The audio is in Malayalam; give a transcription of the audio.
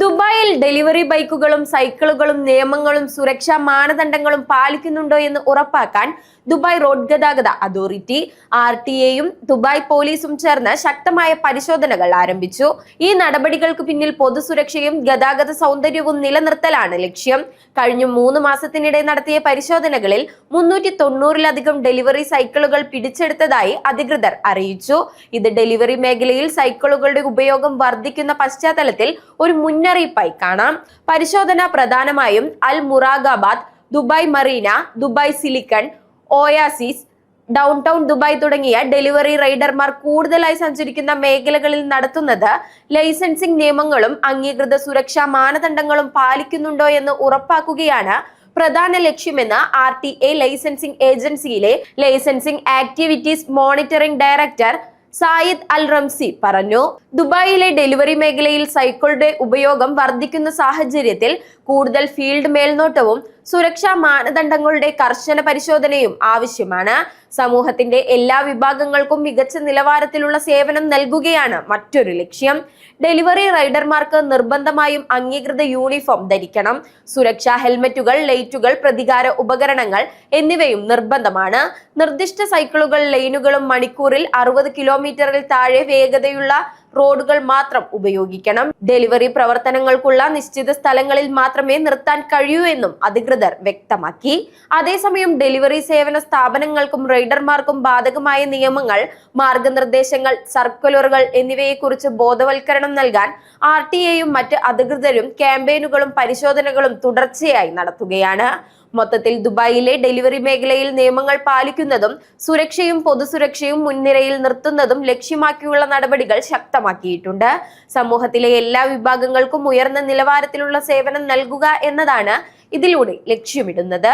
ദുബായിൽ ഡെലിവറി ബൈക്കുകളും സൈക്കിളുകളും നിയമങ്ങളും സുരക്ഷാ മാനദണ്ഡങ്ങളും പാലിക്കുന്നുണ്ടോ എന്ന് ഉറപ്പാക്കാൻ ദുബായ് റോഡ് ഗതാഗത അതോറിറ്റി RTA ദുബായ് പോലീസും ചേർന്ന് ശക്തമായ പരിശോധനകൾ ആരംഭിച്ചു. ഈ നടപടികൾക്ക് പിന്നിൽ പൊതുസുരക്ഷയും ഗതാഗത സൗന്ദര്യവും നിലനിർത്തലാണ് ലക്ഷ്യം. കഴിഞ്ഞ 3 മാസത്തിനിടെ നടത്തിയ പരിശോധനകളിൽ 390-ലധികം ഡെലിവറി സൈക്കിളുകൾ പിടിച്ചെടുത്തതായി അധികൃതർ അറിയിച്ചു. ഇത് ഡെലിവറി മേഖലയിൽ സൈക്കിളുകളുടെ ഉപയോഗം വർദ്ധിക്കുന്ന പശ്ചാത്തലത്തിൽ ഒരു മുന്നറിയിപ്പായി കാണാം. പരിശോധന പ്രധാനമായും Al Muraqqabat, Dubai Marina, Dubai Silicon, Oasis, Downtown Dubai തുടങ്ങിയ ഡെലിവറി റൈഡർമാർ കൂടുതലായി സഞ്ചരിക്കുന്ന മേഖലകളിൽ നടത്തുന്നത് ലൈസൻസിംഗ് നിയമങ്ങളും അംഗീകൃത സുരക്ഷാ മാനദണ്ഡങ്ങളും പാലിക്കുന്നുണ്ടോ എന്ന് ഉറപ്പാക്കുകയാണ് പ്രധാന ലക്ഷ്യമെന്ന് RTA ലൈസൻസിംഗ് ഏജൻസിയിലെ licensing activities monitoring director Zayed Al Ramsi പറഞ്ഞു. ദുബായിലെ ഡെലിവറി മേഖലയിൽ സൈക്കിളുടെ ഉപയോഗം വർദ്ധിക്കുന്ന സാഹചര്യത്തിൽ കൂടുതൽ ഫീൽഡ് മേൽനോട്ടവും സുരക്ഷാ മാനദണ്ഡങ്ങളുടെ കർശന പരിശോധനയും ആവശ്യമാണ്. സമൂഹത്തിന്റെ എല്ലാ വിഭാഗങ്ങൾക്കും മികച്ച നിലവാരത്തിലുള്ള സേവനം നൽകുകയാണ് മറ്റൊരു ലക്ഷ്യം. ഡെലിവറി റൈഡർമാർക്ക് നിർബന്ധമായും അംഗീകൃത യൂണിഫോം ധരിക്കണം. സുരക്ഷാ ഹെൽമറ്റുകൾ, ലൈറ്റുകൾ, പ്രതികാര ഉപകരണങ്ങൾ എന്നിവയും നിർബന്ധമാണ്. നിർദ്ദിഷ്ട സൈക്കിളുകൾ ലൈനുകളും മണിക്കൂറിൽ 60 കിലോമീറ്ററിൽ താഴെ വേഗതയുള്ള റോഡുകൾ മാത്രം ഉപയോഗിക്കണം. ഡെലിവറി പ്രവർത്തനങ്ങൾക്കുള്ള നിശ്ചിത സ്ഥലങ്ങളിൽ മാത്രമേ നിർത്താൻ കഴിയൂ എന്നും അധികൃതർ വ്യക്തമാക്കി. അതേസമയം ഡെലിവറി സേവന സ്ഥാപനങ്ങൾക്കും റൈഡർമാർക്കും ബാധകമായ നിയമങ്ങൾ, മാർഗനിർദ്ദേശങ്ങൾ, സർക്കുലറുകൾ എന്നിവയെക്കുറിച്ച് ബോധവൽക്കരണം നൽകാൻ RTA മറ്റ് അധികൃതരും ക്യാമ്പയിനുകളും പരിശോധനകളും തുടർച്ചയായി നടത്തുകയാണ്. മൊത്തത്തിൽ ദുബായിലെ ഡെലിവറി മേഖലയിൽ നിയമങ്ങൾ പാലിക്കുന്നതും സുരക്ഷയും പൊതുസുരക്ഷയും മുൻനിരയിൽ നിർത്തുന്നതും ലക്ഷ്യമാക്കിയുള്ള നടപടികൾ ശക്തമാക്കിയിട്ടുണ്ട്. സമൂഹത്തിലെ എല്ലാ വിഭാഗങ്ങൾക്കും ഉയർന്ന നിലവാരത്തിലുള്ള സേവനം നൽകുക എന്നതാണ് ഇതിലൂടെ ലക്ഷ്യമിടുന്നത്.